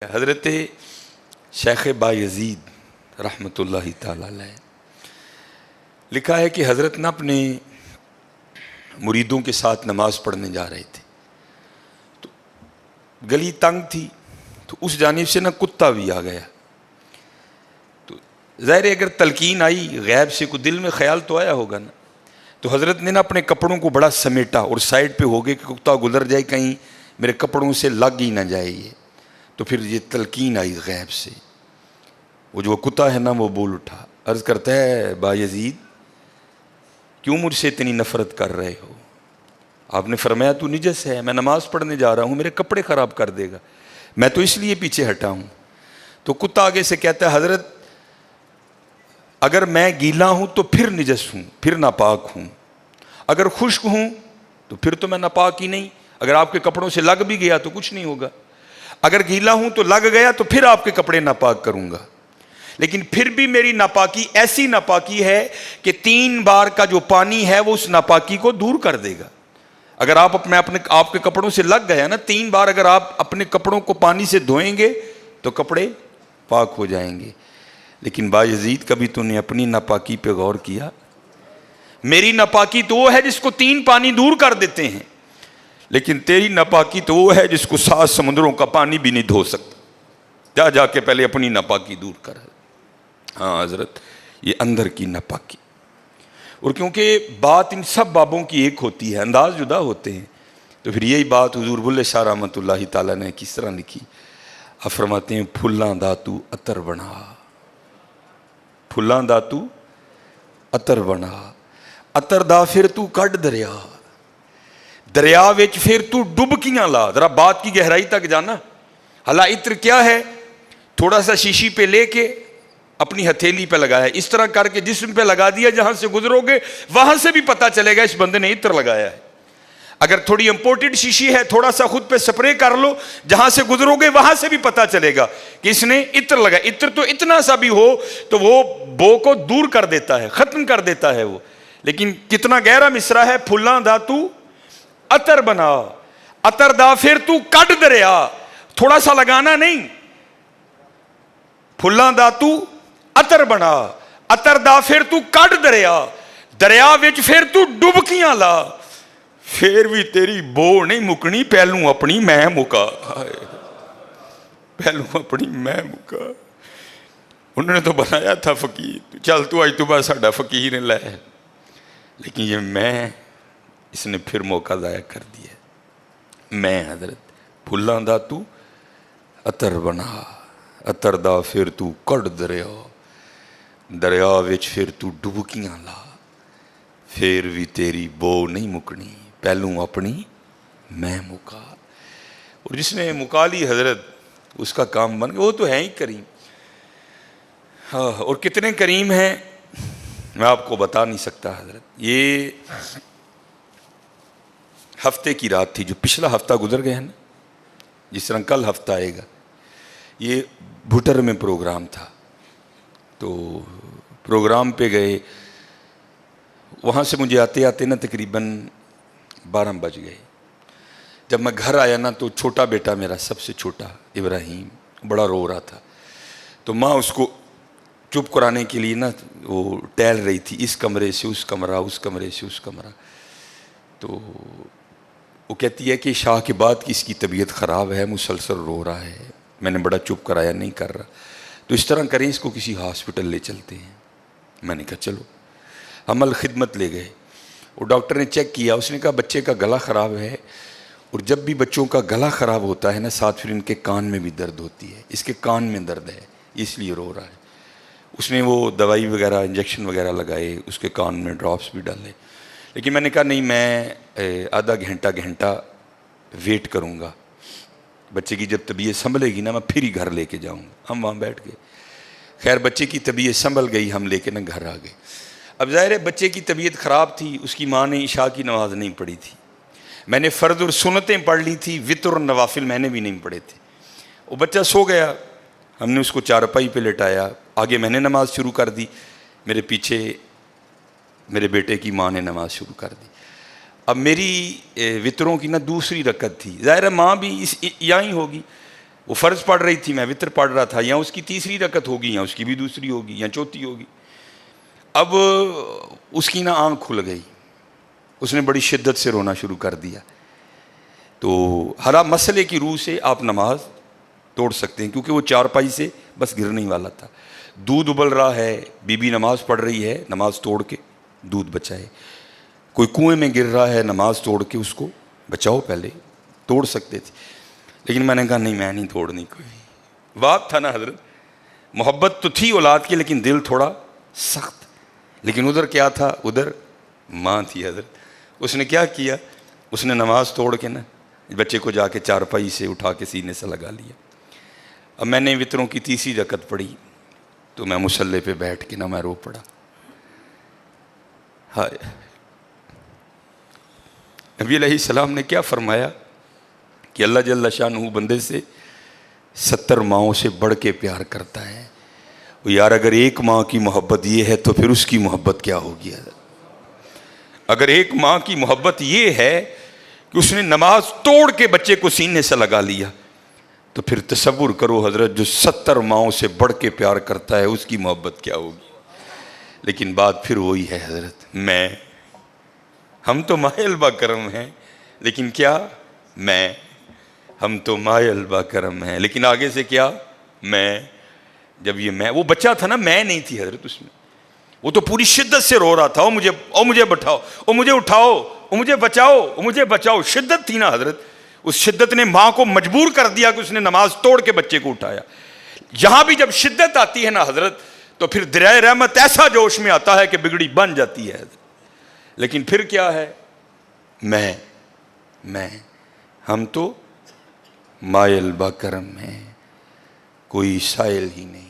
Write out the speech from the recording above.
حضرت شیخ بایزید رحمۃ اللہ تعالی علیہ لکھا ہے کہ حضرت نے اپنے مریدوں کے ساتھ نماز پڑھنے جا رہے تھے تو گلی تنگ تھی تو اس جانب سے کتا بھی آ گیا. تو ظاہر ہے اگر تلقین آئی غیب سے کوئی دل میں خیال تو آیا ہوگا نا. تو حضرت نے اپنے کپڑوں کو بڑا سمیٹا اور سائڈ پہ ہو گئے کہ کتا گزر جائے کہیں میرے کپڑوں سے لگ ہی نہ جائے. یہ تو پھر یہ تلقین آئی غیب سے. وہ جو کتا ہے نا وہ بول اٹھا, عرض کرتا ہے بایزید کیوں مجھ سے اتنی نفرت کر رہے ہو؟ آپ نے فرمایا تو نجس ہے, میں نماز پڑھنے جا رہا ہوں, میرے کپڑے خراب کر دے گا, میں تو اس لیے پیچھے ہٹا ہوں. تو کتا آگے سے کہتا ہے حضرت اگر میں گیلا ہوں تو پھر نجس ہوں, پھر ناپاک ہوں, اگر خشک ہوں تو پھر تو میں ناپاک ہی نہیں, اگر آپ کے کپڑوں سے لگ بھی گیا تو کچھ نہیں ہوگا, اگر گیلا ہوں تو لگ گیا تو پھر آپ کے کپڑے ناپاک کروں گا. لیکن پھر بھی میری ناپاکی ایسی ناپاکی ہے کہ 3 بار کا جو پانی ہے وہ اس ناپاکی کو دور کر دے گا. اگر آپ کے کپڑوں سے لگ گیا نا 3 بار, اگر آپ اپنے کپڑوں کو پانی سے دھوئیں گے تو کپڑے پاک ہو جائیں گے. لیکن بایزید کبھی تو نے اپنی ناپاکی پہ غور کیا؟ میری ناپاکی تو وہ ہے جس کو 3 پانی دور کر دیتے ہیں, لیکن تیری ناپاکی تو وہ ہے جس کو 7 سمندروں کا پانی بھی نہیں دھو سکتا. جا کے پہلے اپنی ناپاکی دور کر. ہاں حضرت یہ اندر کی ناپاکی. اور کیونکہ بات ان سب بابوں کی ایک ہوتی ہے, انداز جدا ہوتے ہیں, تو پھر یہی بات حضور بلے شاہ رحمۃ اللہ تعالیٰ نے کس طرح لکھی. آپ فرماتے ہیں پھلاں داتو عطر بنا, پھلاں داتو عطر بنا, عطر دا پھر تو کڈ دریا, دریا وچ پھر تو ڈبکیاں لا. ذرا بات کی گہرائی تک جانا. حالا عطر کیا ہے؟ تھوڑا سا شیشی پہ لے کے اپنی ہتھیلی پہ لگایا, اس طرح کر کے جسم پہ لگا دیا, جہاں سے گزرو گے وہاں سے بھی پتا چلے گا اس بندے نے عطر لگایا ہے. اگر تھوڑی امپورٹڈ شیشی ہے تھوڑا سا خود پہ سپرے کر لو, جہاں سے گزرو گے وہاں سے بھی پتا چلے گا کہ اس نے عطر لگایا. عطر تو اتنا سا بھی ہو تو وہ بو کو دور کر دیتا ہے, ختم کر دیتا ہے وہ. لیکن کتنا گہرا مصرع ہے, پھلاں دا تو عطر بنا, عطر دا پھر تو کڈ دریا. تھوڑا سا لگانا نہیں, پھلاں دا تو عطر بنا, عطر دا پھر تو کڈ دریا, دریا وچ پھر تو ڈبکیاں لا, پھر بھی تیری بو نہیں مکنی, پہلوں اپنی میں مکا. پہلوں اپنی میں مکا. انہوں نے تو بنایا تھا فقیر, چل تو آج تو بعد ساڈا فقیر لے, لیکن یہ میں اس نے پھر موقع ضائع کر دیا. میں حضرت پھلاں دا تو عطر بنا, عطر دا پھر تو کڈ دریا, دریا وچ پھر تو ڈبکیاں لا, پھر بھی تیری بو نہیں مکنی, پہلوں اپنی میں مکا. اور جس نے مکا لی حضرت اس کا کام بن گیا. وہ تو ہے ہی کریم. ہاں, اور کتنے کریم ہیں میں آپ کو بتا نہیں سکتا حضرت. یہ ہفتے کی رات تھی, جو پچھلا ہفتہ گزر گیا نا, جس طرح کل ہفتہ آئے گا. یہ بھٹر میں پروگرام تھا, تو پروگرام پہ گئے, وہاں سے مجھے آتے آتے نا تقریباً 12 بج گئے. جب میں گھر آیا نا تو چھوٹا بیٹا میرا, سب سے چھوٹا ابراہیم, بڑا رو رہا تھا. تو ماں اس کو چپ کرانے کے لیے نا وہ ٹہل رہی تھی, اس کمرے سے اس کمرہ, اس کمرے سے اس کمرہ. تو وہ کہتی ہے کہ شاہ کے بعد کی اس کی طبیعت خراب ہے, مسلسل رو رہا ہے, میں نے بڑا چپ کرایا, نہیں کر رہا, تو اس طرح کریں اس کو کسی ہاسپٹل لے چلتے ہیں. میں نے کہا چلو. عمل خدمت لے گئے. وہ ڈاکٹر نے چیک کیا, اس نے کہا بچے کا گلا خراب ہے, اور جب بھی بچوں کا گلا خراب ہوتا ہے نا ساتھ پھر ان کے کان میں بھی درد ہوتی ہے, اس کے کان میں درد ہے اس لیے رو رہا ہے. اس نے وہ دوائی وغیرہ انجیکشن وغیرہ لگائے, اس کے کان میں ڈراپس بھی ڈالے. لیکن میں نے کہا نہیں, میں آدھا گھنٹہ ویٹ کروں گا, بچے کی جب طبیعت سنبھلے گی نا میں پھر ہی گھر لے کے جاؤں گا. ہم وہاں بیٹھ گئے. خیر بچے کی طبیعت سنبھل گئی, ہم لے کے نا گھر آ گئے. اب ظاہر ہے بچے کی طبیعت خراب تھی, اس کی ماں نے عشاء کی نماز نہیں پڑھی تھی, میں نے فرض اور سنتیں پڑھ لی تھی, وتر اور نوافل میں نے بھی نہیں پڑھے تھے. وہ بچہ سو گیا, ہم نے اس کو چارپائی پہ لٹایا, آگے میں نے نماز شروع کر دی, میرے پیچھے میرے بیٹے کی ماں نے نماز شروع کر دی. اب میری وطروں کی نا دوسری رکعت تھی, ظاہر ہے ماں بھی یہاں ہی ہوگی, وہ فرض پڑھ رہی تھی، میں وطر پڑھ رہا تھا، یا اس کی تیسری رکعت ہوگی یا اس کی بھی دوسری ہوگی یا چوتھی ہوگی. اب اس کی نا آنکھ کھل گئی، اس نے بڑی شدت سے رونا شروع کر دیا. تو ہر مسئلے کی روح سے آپ نماز توڑ سکتے ہیں، کیونکہ وہ چارپائی سے بس گرنے ہی والا تھا. دودھ ابل رہا ہے، بی بی نماز پڑھ رہی ہے، نماز توڑ کے دودھ بچائے. کوئی کنویں میں گر رہا ہے، نماز توڑ کے اس کو بچاؤ. پہلے توڑ سکتے تھے، لیکن میں نے کہا نہیں، میں نہیں توڑنی. کوئی بات تھا نا حضرت، محبت تو تھی اولاد کی لیکن دل تھوڑا سخت. لیکن ادھر کیا تھا؟ ادھر ماں تھی حضرت. اس نے کیا کیا؟ اس نے نماز توڑ کے نا بچے کو جا کے چارپائی سے اٹھا کے سینے سے لگا لیا. اب میں نے وطروں کی تیسری رکعت پڑھی تو میں مصلی پہ بیٹھ کے نا میں رو پڑا. ہائے، نبی علیہ السلام نے کیا فرمایا کہ اللہ جل شانہ بندے سے 70 ماؤں سے بڑھ کے پیار کرتا ہے. یار اگر ایک ماں کی محبت یہ ہے تو پھر اس کی محبت کیا ہوگی؟ اگر ایک ماں کی محبت یہ ہے کہ اس نے نماز توڑ کے بچے کو سینے سے لگا لیا، تو پھر تصور کرو حضرت، جو 70 ماؤں سے بڑھ کے پیار کرتا ہے اس کی محبت کیا ہوگی؟ لیکن بات پھر وہی ہے حضرت، ہم تو مائل با کرم ہیں، لیکن کیا ہم تو مائل با کرم ہیں، لیکن آگے سے کیا؟ جب یہ وہ بچہ تھا نا، میں نہیں تھی حضرت اس میں. وہ تو پوری شدت سے رو رہا تھا، مجھے بٹھاؤ، مجھے اٹھاؤ، مجھے بچاؤ، مجھے بچاؤ. شدت تھی نا حضرت، اس شدت نے ماں کو مجبور کر دیا کہ اس نے نماز توڑ کے بچے کو اٹھایا. یہاں بھی جب شدت آتی ہے نا حضرت، تو پھر دریائے رحمت ایسا جوش میں آتا ہے کہ بگڑی بن جاتی ہے. لیکن پھر کیا ہے؟ ہم تو مائل با کرم ہیں، کوئی سائل ہی نہیں.